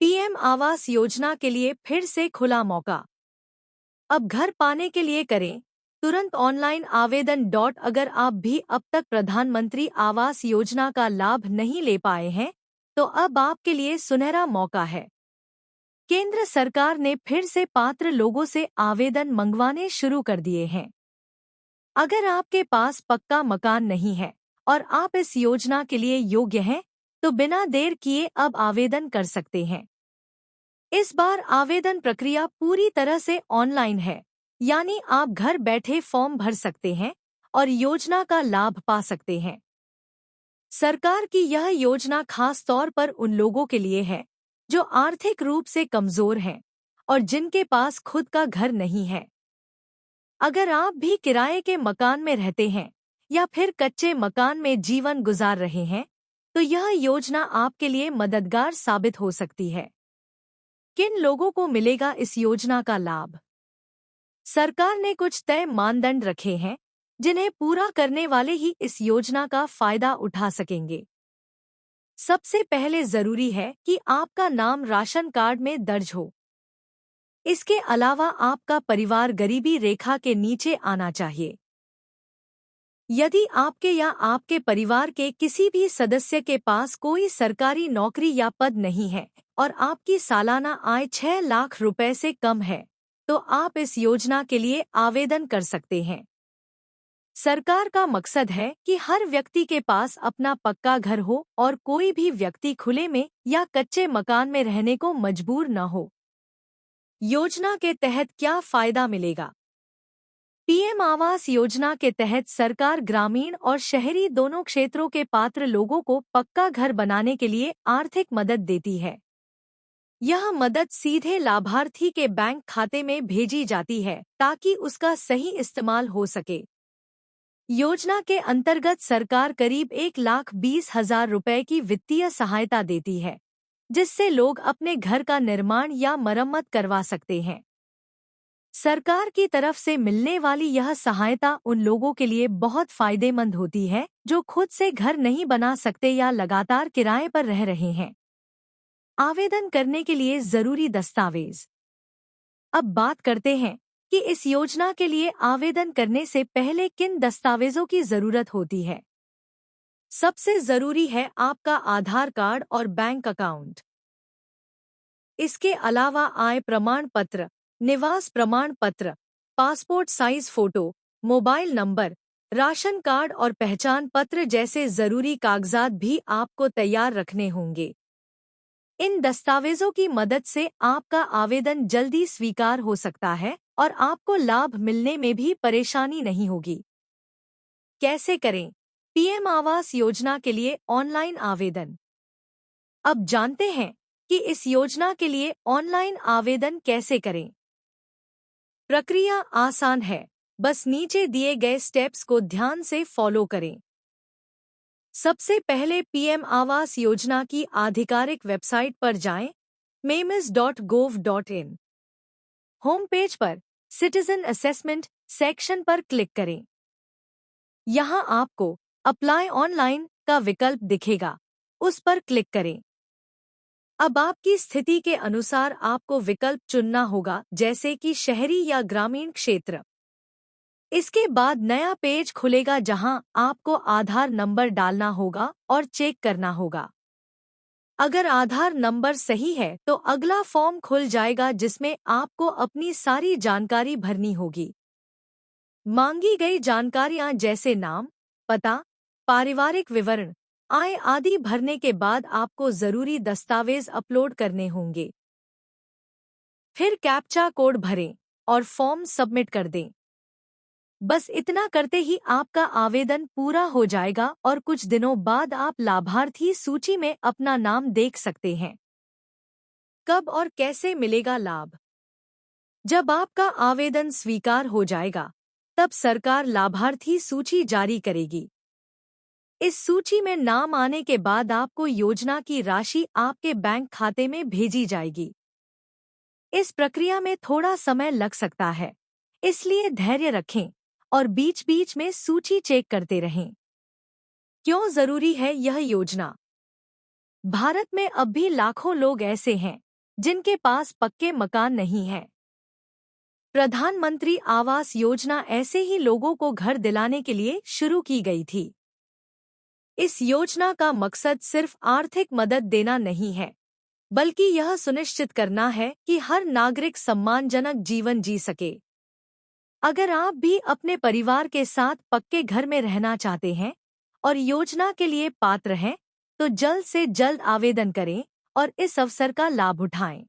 PM Awas Yojana के लिए फिर से खुला मौका। अब घर पाने के लिए करें तुरंत ऑनलाइन आवेदन। अगर आप भी अब तक प्रधानमंत्री आवास योजना का लाभ नहीं ले पाए हैं, तो अब आपके लिए सुनहरा मौका है। केंद्र सरकार ने फिर से पात्र लोगों से आवेदन मंगवाने शुरू कर दिए हैं। अगर आपके पास पक्का मकान नहीं है और आप इस योजना के लिए योग्य हैं, तो बिना देर किए अब आवेदन कर सकते हैं। इस बार आवेदन प्रक्रिया पूरी तरह से ऑनलाइन है, यानी आप घर बैठे फॉर्म भर सकते हैं और योजना का लाभ पा सकते हैं। सरकार की यह योजना खास तौर पर उन लोगों के लिए है जो आर्थिक रूप से कमजोर हैं और जिनके पास खुद का घर नहीं है। अगर आप भी किराए के मकान में रहते हैं या फिर कच्चे मकान में जीवन गुजार रहे हैं, तो यह योजना आपके लिए मददगार साबित हो सकती है। किन लोगों को मिलेगा इस योजना का लाभ? सरकार ने कुछ तय मानदंड रखे हैं जिन्हें पूरा करने वाले ही इस योजना का फायदा उठा सकेंगे। सबसे पहले जरूरी है कि आपका नाम राशन कार्ड में दर्ज हो। इसके अलावा आपका परिवार गरीबी रेखा के नीचे आना चाहिए। यदि आपके या आपके परिवार के किसी भी सदस्य के पास कोई सरकारी नौकरी या पद नहीं है और आपकी सालाना आय 6 लाख रुपए से कम है, तो आप इस योजना के लिए आवेदन कर सकते हैं। सरकार का मकसद है कि हर व्यक्ति के पास अपना पक्का घर हो और कोई भी व्यक्ति खुले में या कच्चे मकान में रहने को मजबूर न हो। योजना के तहत क्या फायदा मिलेगा? पीएम आवास योजना के तहत सरकार ग्रामीण और शहरी दोनों क्षेत्रों के पात्र लोगों को पक्का घर बनाने के लिए आर्थिक मदद देती है। यह मदद सीधे लाभार्थी के बैंक खाते में भेजी जाती है ताकि उसका सही इस्तेमाल हो सके। योजना के अंतर्गत सरकार करीब 1,20,000 रुपए की वित्तीय सहायता देती है, जिससे लोग अपने घर का निर्माण या मरम्मत करवा सकते हैं। सरकार की तरफ से मिलने वाली यह सहायता उन लोगों के लिए बहुत फायदेमंद होती है जो खुद से घर नहीं बना सकते या लगातार किराए पर रह रहे हैं। आवेदन करने के लिए जरूरी दस्तावेज। अब बात करते हैं कि इस योजना के लिए आवेदन करने से पहले किन दस्तावेजों की जरूरत होती है। सबसे जरूरी है आपका आधार कार्ड और बैंक अकाउंट। इसके अलावा आय प्रमाण पत्र, निवास प्रमाण पत्र, passport size photo, mobile number, ration card और पहचान पत्र जैसे जरूरी कागजात भी आपको तैयार रखने होंगे। इन दस्तावेजों की मदद से आपका आवेदन जल्दी स्वीकार हो सकता है और आपको लाभ मिलने में भी परेशानी नहीं होगी। कैसे करें पीएम आवास योजना के लिए ऑनलाइन आवेदन? अब जानते हैं कि इस योजना के लिए ऑनलाइन आवेदन कैसे करें। प्रक्रिया आसान है, बस नीचे दिए गए स्टेप्स को ध्यान से फॉलो करें। सबसे पहले पीएम आवास योजना की आधिकारिक वेबसाइट पर जाएं, memis.gov.in। होम पेज पर सिटीजन असेसमेंट सेक्शन पर क्लिक करें। यहां आपको अप्लाई ऑनलाइन का विकल्प दिखेगा, उस पर क्लिक करें। अब आपकी स्थिति के अनुसार आपको विकल्प चुनना होगा, जैसे कि शहरी या ग्रामीण क्षेत्र। इसके बाद नया पेज खुलेगा जहां आपको आधार नंबर डालना होगा और चेक करना होगा। अगर आधार नंबर सही है तो अगला फॉर्म खुल जाएगा जिसमें आपको अपनी सारी जानकारी भरनी होगी। मांगी गई जानकारियां जैसे नाम, पता, पारिवारिक विवरण, आय आदि भरने के बाद आपको जरूरी दस्तावेज अपलोड करने होंगे। फिर कैप्चा कोड भरें और फॉर्म सबमिट कर दें। बस इतना करते ही आपका आवेदन पूरा हो जाएगा और कुछ दिनों बाद आप लाभार्थी सूची में अपना नाम देख सकते हैं। कब और कैसे मिलेगा लाभ? जब आपका आवेदन स्वीकार हो जाएगा, तब सरकार लाभार्थी सूची जारी करेगी। इस सूची में नाम आने के बाद आपको योजना की राशि आपके बैंक खाते में भेजी जाएगी। इस प्रक्रिया में थोड़ा समय लग सकता है, इसलिए धैर्य रखें और बीच-बीच में सूची चेक करते रहें। क्यों जरूरी है यह योजना? भारत में अब भी लाखों लोग ऐसे हैं जिनके पास पक्के मकान नहीं है। प्रधानमंत्री आवास योजना ऐसे ही लोगों को घर दिलाने के लिए शुरू की गई थी। इस योजना का मकसद सिर्फ आर्थिक मदद देना नहीं है, बल्कि यह सुनिश्चित करना है कि हर नागरिक सम्मानजनक जीवन जी सके। अगर आप भी अपने परिवार के साथ पक्के घर में रहना चाहते हैं और योजना के लिए पात्र हैं, तो जल्द से जल्द आवेदन करें और इस अवसर का लाभ उठाएं।